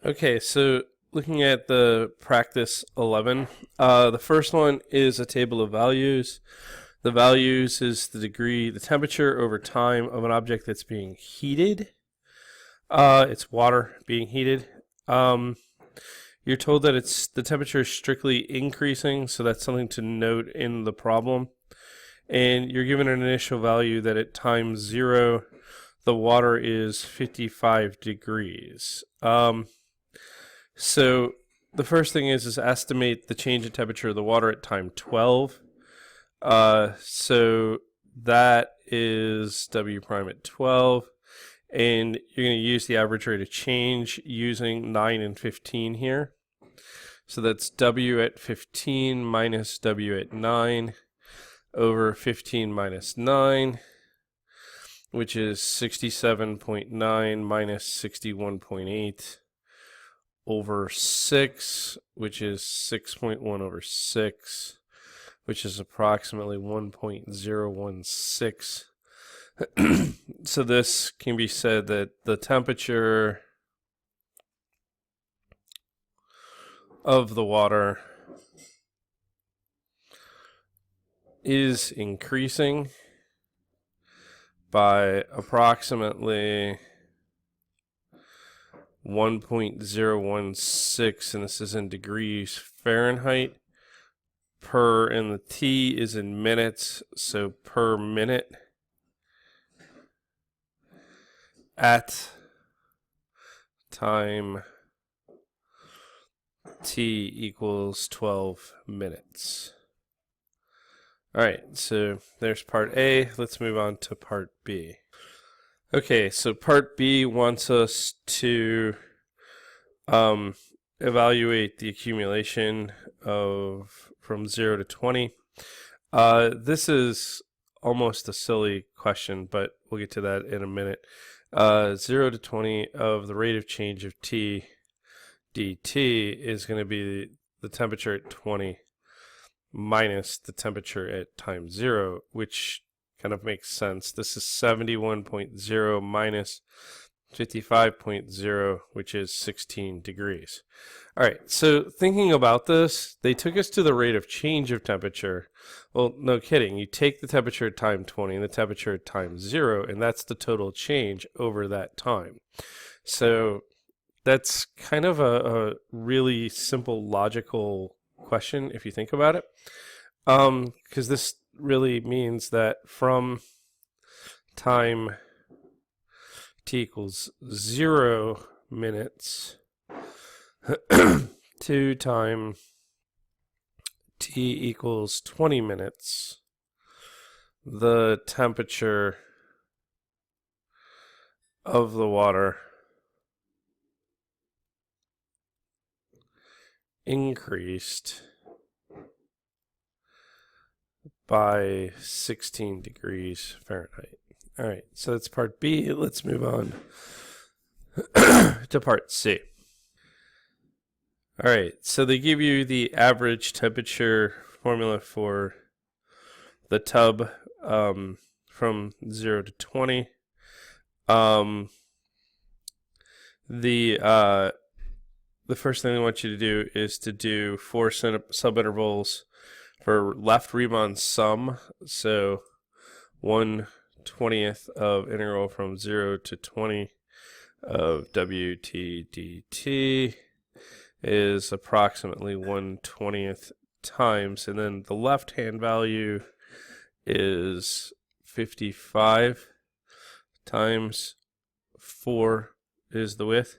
Okay, so looking at the practice 11, the first one is a table of values. The values is the degree, the temperature over time of an object that's being heated. It's water being heated. You're told that the temperature is strictly increasing, so that's something to note in the problem. And you're given an initial value that at time 0, the water is 55 degrees. So the first thing is estimate the change in temperature of the water at time 12. So that is W prime at 12. And you're going to use the average rate of change using 9 and 15 here. So that's W at 15 minus W at 9 over 15 minus 9, which is 67.9 minus 61.8 over 6, which is 6.1 over 6, which is approximately 1.016. So this can be said that the temperature of the water is increasing by approximately 1.016, and this is in degrees Fahrenheit. Per, and the T is in minutes, so per minute at time T equals 12 minutes. All right, so there's part A. Let's move on to part B. Okay, so part B wants us to evaluate the accumulation of from 0 to 20. This is almost a silly question, but we'll get to that in a minute. 0 to 20 of the rate of change of T dt is going to be the temperature at 20 minus the temperature at time 0, which kind of makes sense. This is 71.0 minus 55.0, which is 16 degrees. All right, so thinking about this, they took us to the rate of change of temperature. Well, no kidding. You take the temperature at time 20 and the temperature at time 0, and that's the total change over that time. So that's kind of a really simple logical question if you think about it, because this really means that from time T equals 0 minutes to time T equals 20 minutes, the temperature of the water increased by 16 degrees Fahrenheit. All right, so that's part B. Let's move on to part C. All right, so they give you the average temperature formula for the tub from 0 to 20. The first thing they want you to do is to do 4 subintervals for left Riemann sum. So 1/20th of integral from 0 to 20 of WT dt is approximately 1/20th times, and then the left hand value is 55 times 4 is the width.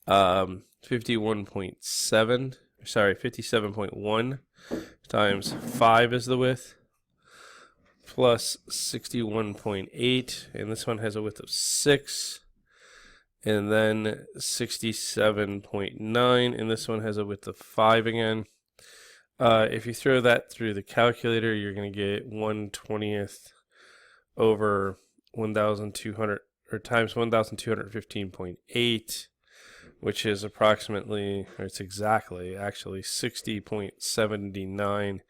57.1 times 5 is the width, plus 61.8, and this one has a width of 6, and then 67.9, and this one has a width of 5 again. If you throw that through the calculator, you're going to get 1/20th over 1,200, or times 1,215.8, which is approximately, or it's exactly, actually 60.79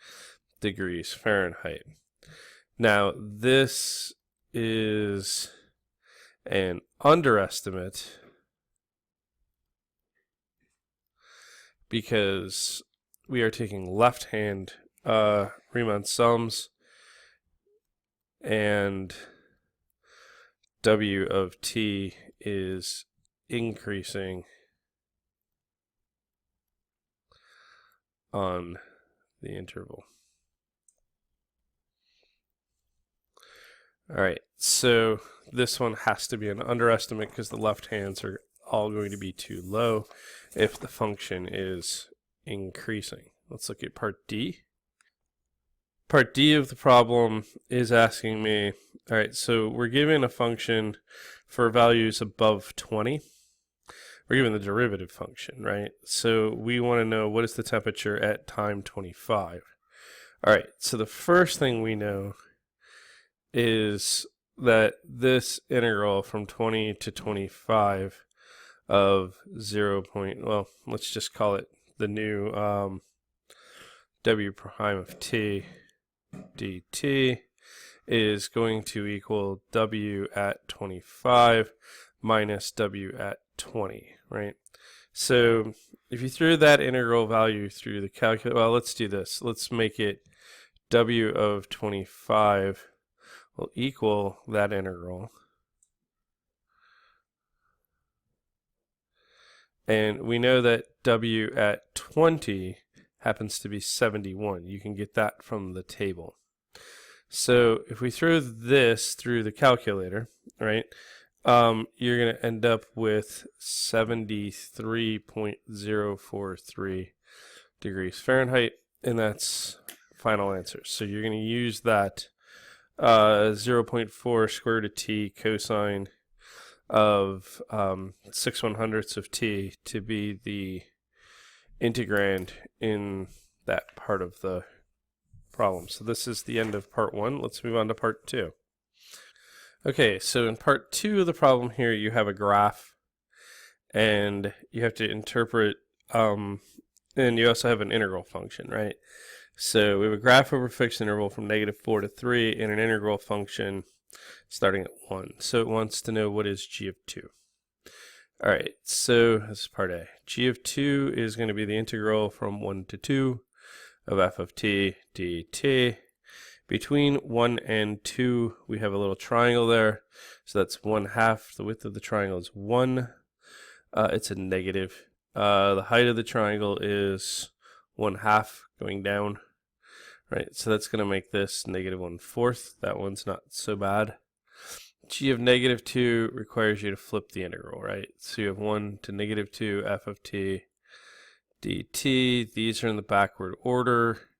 degrees Fahrenheit. Now, this is an underestimate because we are taking left-hand Riemann sums, and W of t is increasing on the interval. All right, so this one has to be an underestimate because the left hands are all going to be too low if the function is increasing. Let's look at part D. Part D of the problem is asking me, all right, so we're given a function for values above 20. We're given the derivative function, right? So we want to know what is the temperature at time 25. All right, so the first thing we know is that this integral from 20 to 25 of 0. Well, let's just call it the new w prime of t dt is going to equal w at 25 minus w at 20, right? So if you threw that integral value through the calculator, well, let's do this. Let's make it w of 25 will equal that integral. And we know that w at 20 happens to be 71. You can get that from the table. So if we throw this through the calculator, right, you're going to end up with 73.043 degrees Fahrenheit, and that's final answer. So you're going to use that 0.4 square root of t cosine of 6/100ths of t to be the integrand in that part of the problem. So this is the end of part 1. Let's move on to part 2. Okay, so in part 2 of the problem here, you have a graph, and you have to interpret, and you also have an integral function, right? So we have a graph over a fixed interval from -4 to 3, and an integral function starting at 1. So it wants to know what is g of 2. All right, so this is part A. G of 2 is going to be the integral from 1 to 2 of f of t dt. Between 1 and 2, we have a little triangle there. So that's 1/2. The width of the triangle is 1. It's a negative. The height of the triangle is 1/2 going down. Right, so that's going to make this -1/4. That one's not so bad. G of -2 requires you to flip the integral, right? So you have 1 to -2 f of t dt. These are in the backward order.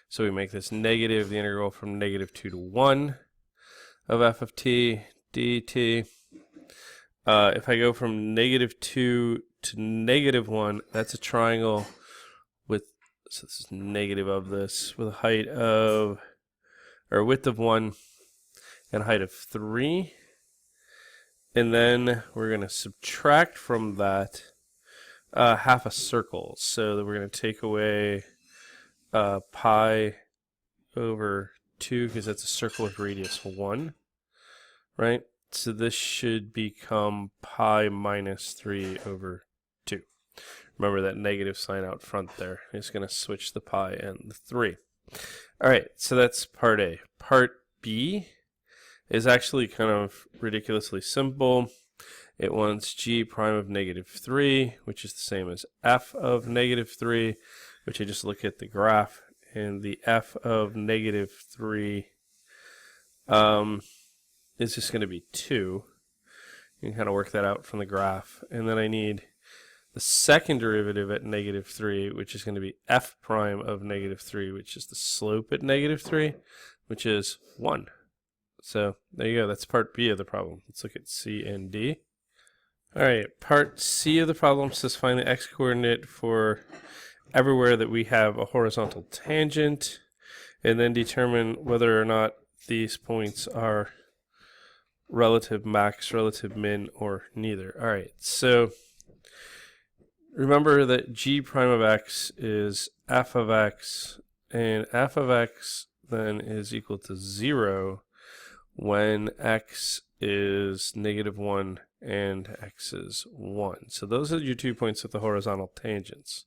So we make this negative, the integral from -2 to 1 of f of t dt. If I go from -2 to -1, that's a triangle with, so this is negative of this, with a height of, or width of 1 and height of 3. And then we're going to subtract from that half a circle. So that we're going to take away pi over 2 because that's a circle with radius 1, right? So this should become pi minus 3 over 2. Remember that negative sign out front there. It's going to switch the pi and the 3. All right, so that's part A. Part B is actually kind of ridiculously simple. It wants g prime of -3, which is the same as f of -3, which I just look at the graph, and the f of -3 is just going to be 2. You can kind of work that out from the graph. And then I need the second derivative at -3, which is going to be f prime of -3, which is the slope at -3, which is 1. So there you go. That's part B of the problem. Let's look at C and D. All right, part C of the problem says find the x-coordinate for everywhere that we have a horizontal tangent, and then determine whether or not these points are relative max, relative min, or neither. All right, so remember that g prime of x is f of x, and f of x then is equal to 0 when x is -1 and x is 1. So those are your 2 points with the horizontal tangents.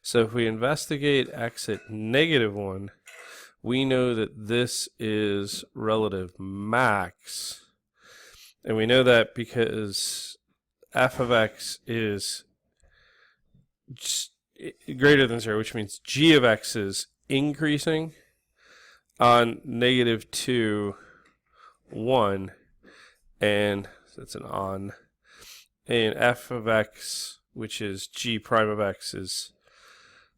So if we investigate x at -1, we know that this is relative max. And we know that because f of x is greater than 0, which means g of x is increasing on -2, 1, and so that's an on, and f of x, which is g prime of x, is,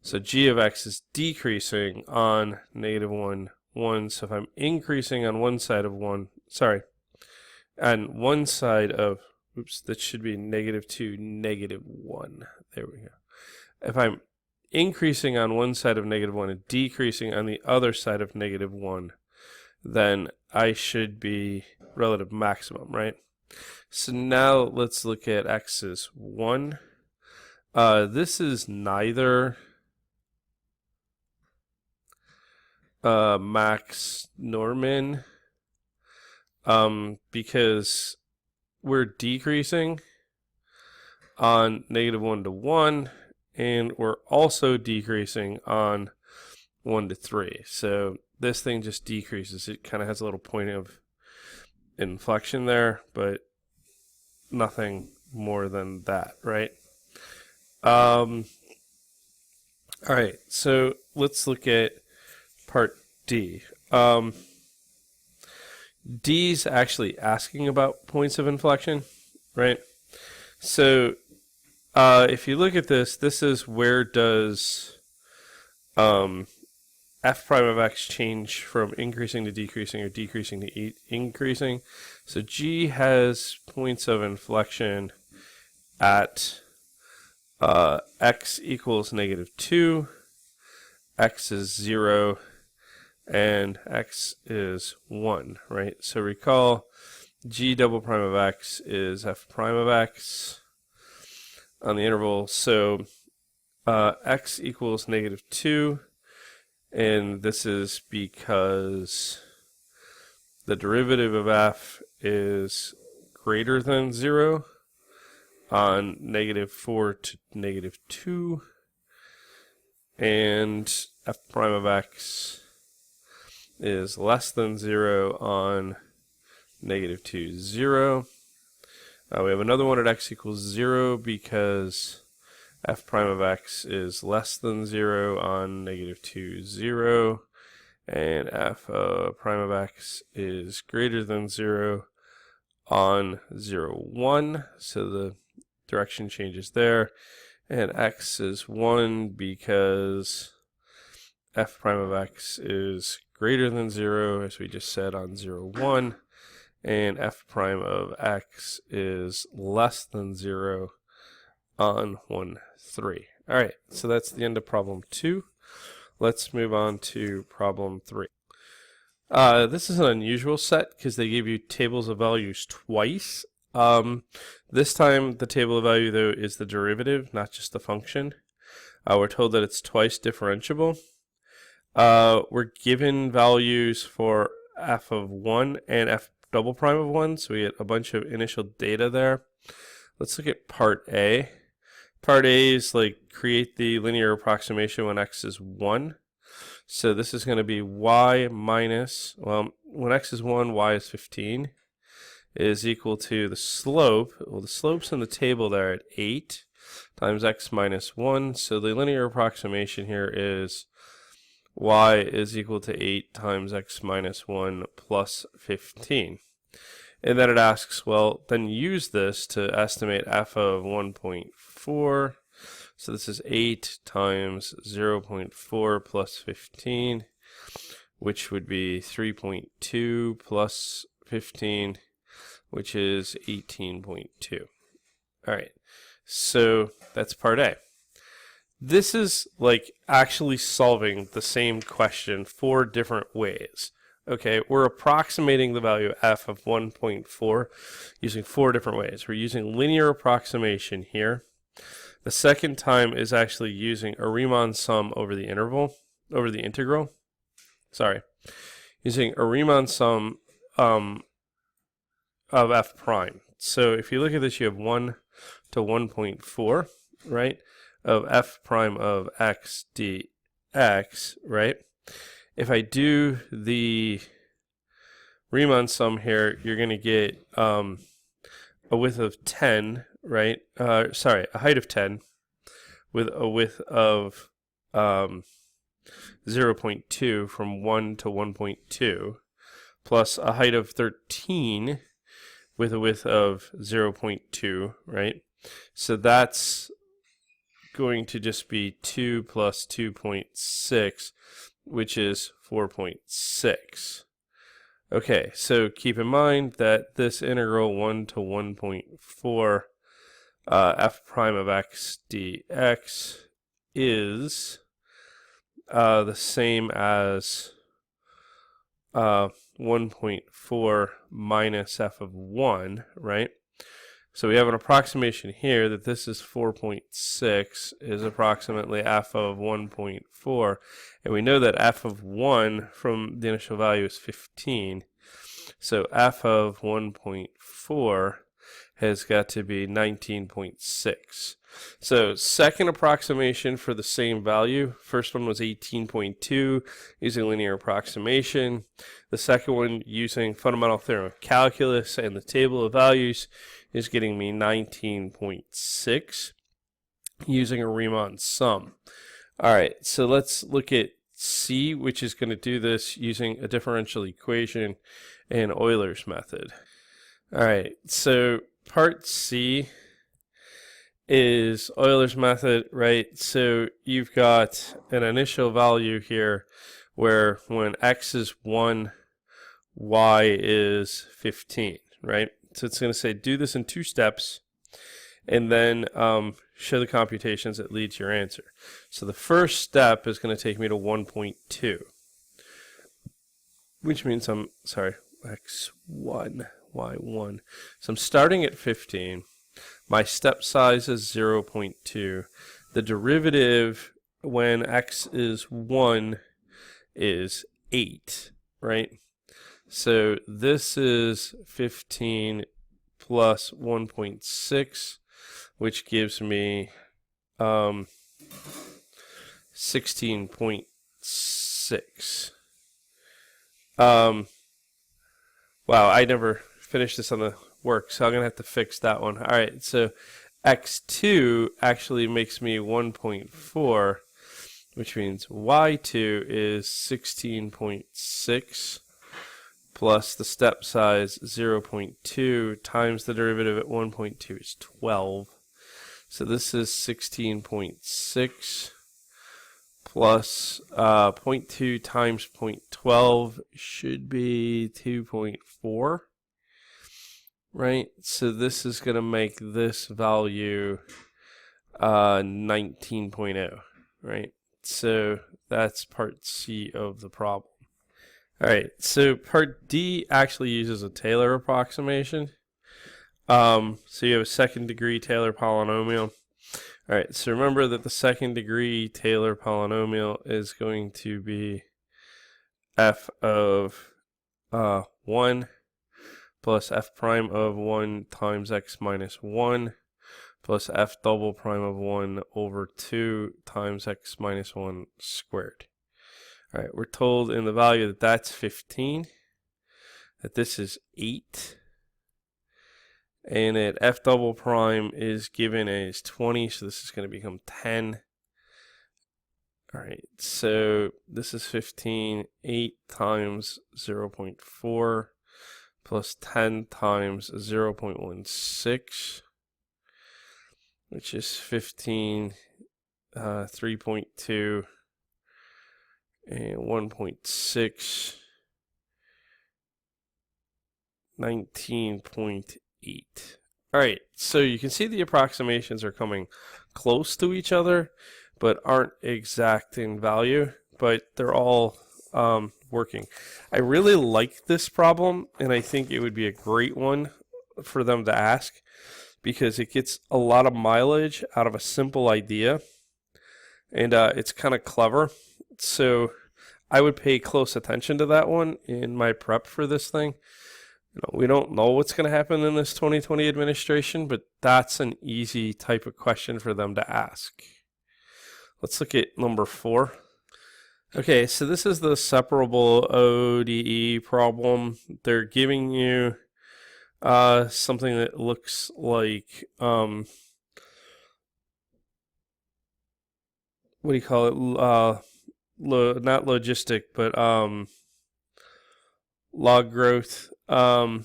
so g of x is decreasing on -1, 1. So if I'm increasing on one side of 1, sorry, on one side of, oops, that should be -2, -1. There we go. If I'm increasing on one side of -1 and decreasing on the other side of -1, then I should be relative maximum, right? So now let's look at x is 1. This is neither max nor min, because we're decreasing on -1 to 1, and we're also decreasing on 1 to 3. So this thing just decreases. It kind of has a little point of inflection there, but nothing more than that, right? All right, so let's look at part D. D's actually asking about points of inflection, right? So if you look at this, this is where does f prime of x change from increasing to decreasing or decreasing to increasing. So G has points of inflection at x equals -2, x is 0, and x is 1, right? So recall G double prime of x is f prime of x on the interval. So x equals -2, and this is because the derivative of f is greater than 0 on -4 to -2, and f prime of x is less than 0 on -2, 0. We have another one at x equals 0 because f prime of x is less than 0 on -2, 0, and f prime of x is greater than 0 on 0, 1. So the direction changes there, and x is 1 because f prime of x is greater than 0, as we just said, on 0, 1, and f prime of x is less than 0 on 1, 3. All right, so that's the end of problem 2. Let's move on to problem 3. This is an unusual set because they give you tables of values twice. This time the table of value, though, is the derivative, not just the function. We're told that it's twice differentiable. We're given values for f of 1 and f double prime of 1, so we get a bunch of initial data there. Let's look at part A. Part A is like create the linear approximation when x is 1. So this is going to be y minus, well, when x is 1, y is 15, is equal to the slope. Well, the slope's in the table there at 8 times x minus 1. So the linear approximation here is y is equal to 8 times x minus 1 plus 15. And then it asks, well, then use this to estimate f of 1.4. So this is 8 times 0.4 plus 15, which would be 3.2 plus 15, which is 18.2. All right, so that's part A. This is like actually solving the same question 4 different ways. Okay, we're approximating the value of f of 1.4 using 4 different ways. We're using linear approximation here. The second time is actually using a Riemann sum over the integral. Sorry, using a Riemann sum of f prime. So if you look at this, you have 1 to 1.4, right, of f prime of x dx, right? If I do the Riemann sum here, you're going to get a width of 10, right? Sorry, a height of 10 with a width of 0.2 from 1 to 1.2, plus a height of 13 with a width of 0.2, right? So that's going to just be 2 plus 2.6, which is 4.6. Okay, so keep in mind that this integral 1 to 1.4 f prime of x dx is the same as 1.4 minus f of 1, right? So we have an approximation here that this is 4.6 is approximately f of 1.4, and we know that f of 1 from the initial value is 15. So f of 1.4 has got to be 19.6. So second approximation for the same value. First one was 18.2 using linear approximation. The second one using fundamental theorem of calculus and the table of values is getting me 19.6 using a Riemann sum. All right, so let's look at C, which is going to do this using a differential equation and Euler's method. All right, so part C is Euler's method, right? So you've got an initial value here where when x is 1, y is 15, right? So it's going to say do this in 2 steps and then show the computations that lead to your answer. So the first step is going to take me to 1.2, which means x1, y1. So I'm starting at 15. My step size is 0.2. The derivative when x is 1 is 8, right? So this is 15 plus 1.6, which gives me 16.6. Wow, I never finished this on the work, so I'm going to have to fix that one. All right, so x2 actually makes me 1.4, which means y2 is 16.6 plus the step size 0.2 times the derivative at 1.2 is 12. So this is 16.6 plus 0.2 times 0.12 should be 2.4, right? So this is going to make this value 19.0, right? So that's part C of the problem. All right, so part D actually uses a Taylor approximation. So you have a second degree Taylor polynomial. All right, so remember that the second degree Taylor polynomial is going to be f of 1 plus f prime of 1 times x minus 1 plus f double prime of 1 over 2 times x minus 1 squared. All right, we're told in the value that that's 15, that this is 8, and that f double prime is given as 20, so this is going to become 10. All right, so this is 15, 8 times 0.4 plus 10 times 0.16, which is 15, 3.2, and 1.6, 19.8. All right, so you can see the approximations are coming close to each other, but aren't exact in value, but they're all working. I really like this problem, and I think it would be a great one for them to ask because it gets a lot of mileage out of a simple idea, and it's kind of clever. So I would pay close attention to that one in my prep for this thing. We don't know what's going to happen in this 2020 administration, but that's an easy type of question for them to ask. Let's look at number 4. Okay, so this is the separable ODE problem. They're giving you something that looks like what do you call it? Not logistic, but log growth. So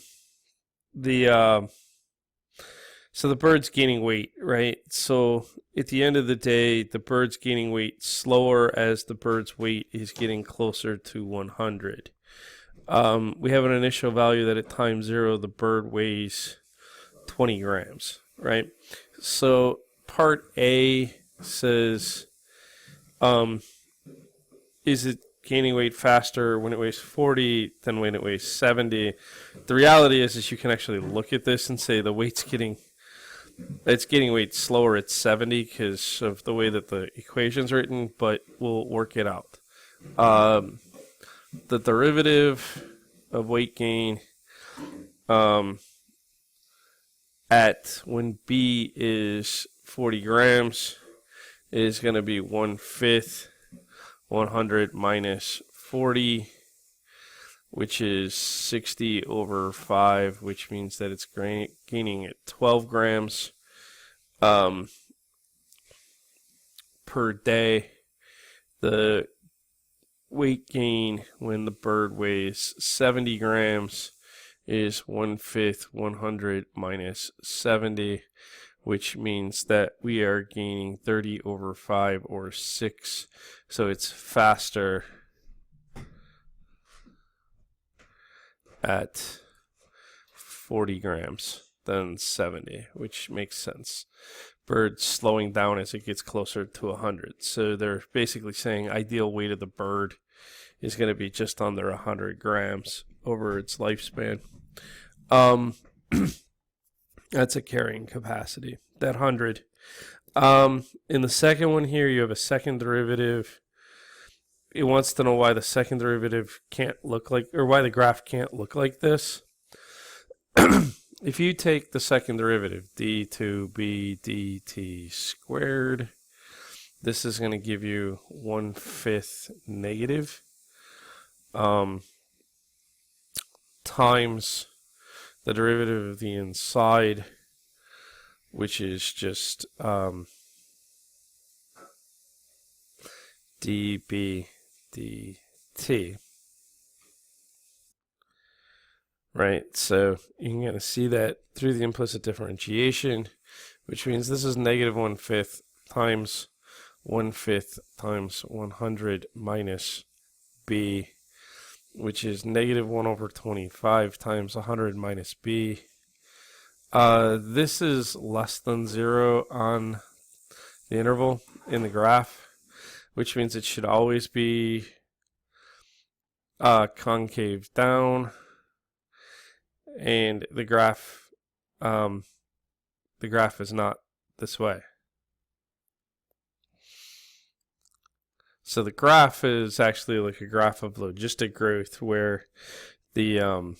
the bird's gaining weight, right? So at the end of the day, the bird's gaining weight slower as the bird's weight is getting closer to 100. We have an initial value that at time 0, the bird weighs 20 grams, right? So part A says, is it gaining weight faster when it weighs 40 than when it weighs 70? The reality is you can actually look at this and say it's getting weight slower at 70 because of the way that the equation's written, but we'll work it out. The derivative of weight gain at when B is 40 grams is going to be 1/5 100 minus 40, which is 60 over 5, which means that it's gaining at 12 grams per day. The weight gain when the bird weighs 70 grams is 1/5 100 minus 70, which means that we are gaining 30 over 5 or 6. So it's faster at 40 grams than 70, which makes sense. Bird's slowing down as it gets closer to 100. So they're basically saying ideal weight of the bird is going to be just under 100 grams over its lifespan. That's a carrying capacity, that 100. In the second one here, you have a second derivative. It wants to know why the second derivative can't look like, or why the graph can't look like this. If you take the second derivative, d2b dt squared, this is going to give you 1/5 negative times the derivative of the inside, which is just db dt. Right, so you can kind of see that through the implicit differentiation, which means this is negative 1/5 times 1/5 times 100 minus b, which is negative 1 over 25 times 100 minus b. This is less than 0 on the interval in the graph, which means it should always be concave down, and the graph is not this way. So the graph is actually like a graph of logistic growth, where the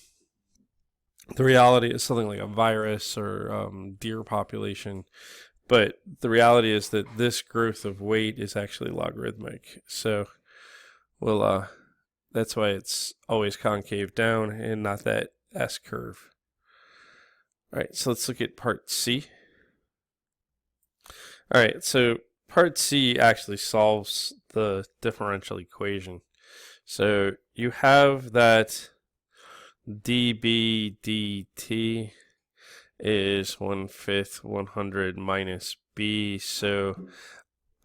reality is something like a virus or deer population, but the reality is that this growth of weight is actually logarithmic. So that's why it's always concave down and not that S curve. All right, so let's look at part C. All right, so part C actually solves the differential equation. So you have that dB dt is 1/5 100 minus b. So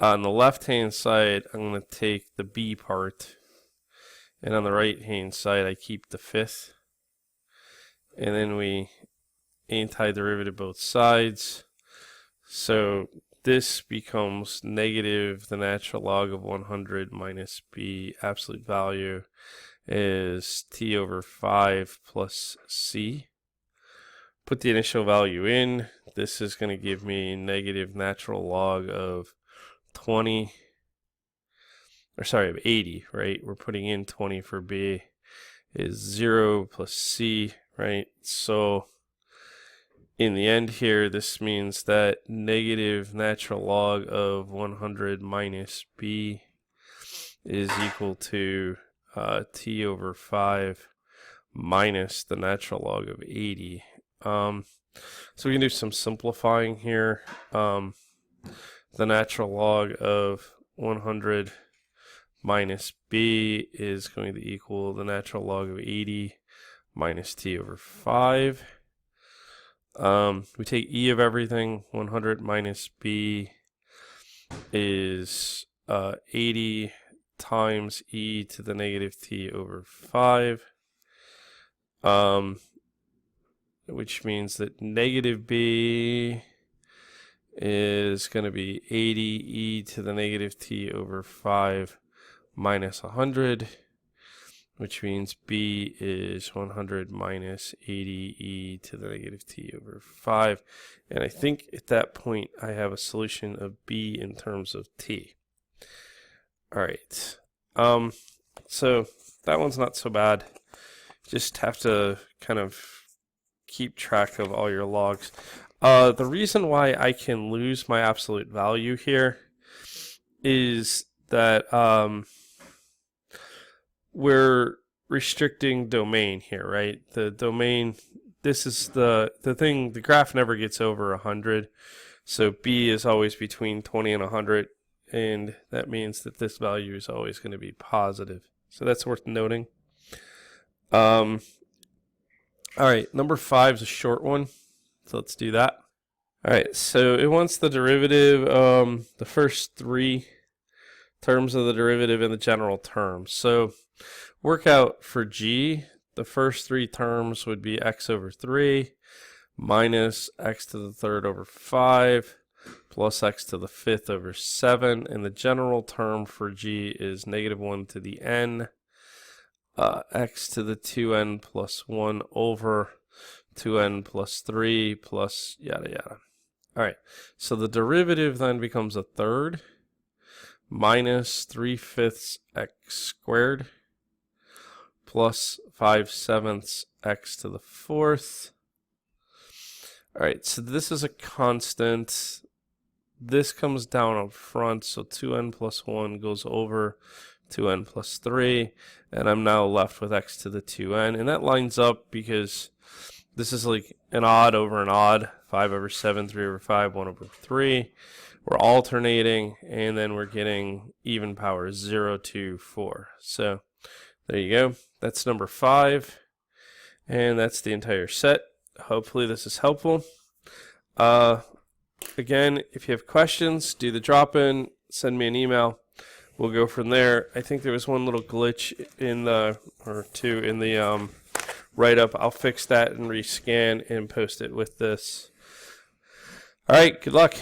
on the left hand side, I'm going to take the b part, and on the right hand side, I keep the 1/5. And then we antiderivative both sides. So this becomes negative the natural log of 100 minus b. Absolute value is t over 5 plus c. Put the initial value in. This is going to give me negative natural log of 20, or sorry, of 80, right? We're putting in 20 for b, is 0 plus c, right? So in the end here, this means that negative natural log of 100 minus b is equal to t over 5 minus the natural log of 80. So we can do some simplifying here. The natural log of 100 minus b is going to equal the natural log of 80 minus t over 5. We take e of everything. 100 minus b is 80 times e to the negative t over 5, which means that negative b is going to be 80 e to the negative t over 5 minus 100, which means b is 100 minus 80 e to the negative t over 5. And I think at that point I have a solution of b in terms of t. All right. So that one's not so bad. Just have to kind of keep track of all your logs. The reason why I can lose my absolute value here is that we're restricting domain here, right? The domain, this is the thing, the graph never gets over 100. So b is always between 20 and 100, and that means that this value is always going to be positive. So that's worth noting. All right, number 5 is a short one, so let's do that. All right, so it wants the derivative, the first 3 terms of the derivative in the general term. So work out for g, the first 3 terms would be x over 3 minus x to the third over 5 plus x to the 5th over 7, and the general term for g is negative 1 to the n, x to the 2n plus 1 over 2n plus 3 plus yada yada. All right, so the derivative then becomes a third minus 3/5 x squared plus 5/7 x to the 4th. All right, so this is a constant. This comes down up front, so 2n plus 1 goes over 2n plus 3, and I'm now left with x to the 2n, and that lines up because this is like an odd over an odd, 5 over 7, 3 over 5, 1 over 3. We're alternating, and then we're getting even powers 0, 2, 4. So there you go. That's number 5, and that's the entire set. Hopefully this is helpful. Again, if you have questions, do the drop-in, send me an email. We'll go from there. I think there was one little glitch in the, or two in the write-up. I'll fix that and rescan and post it with this. All right, good luck.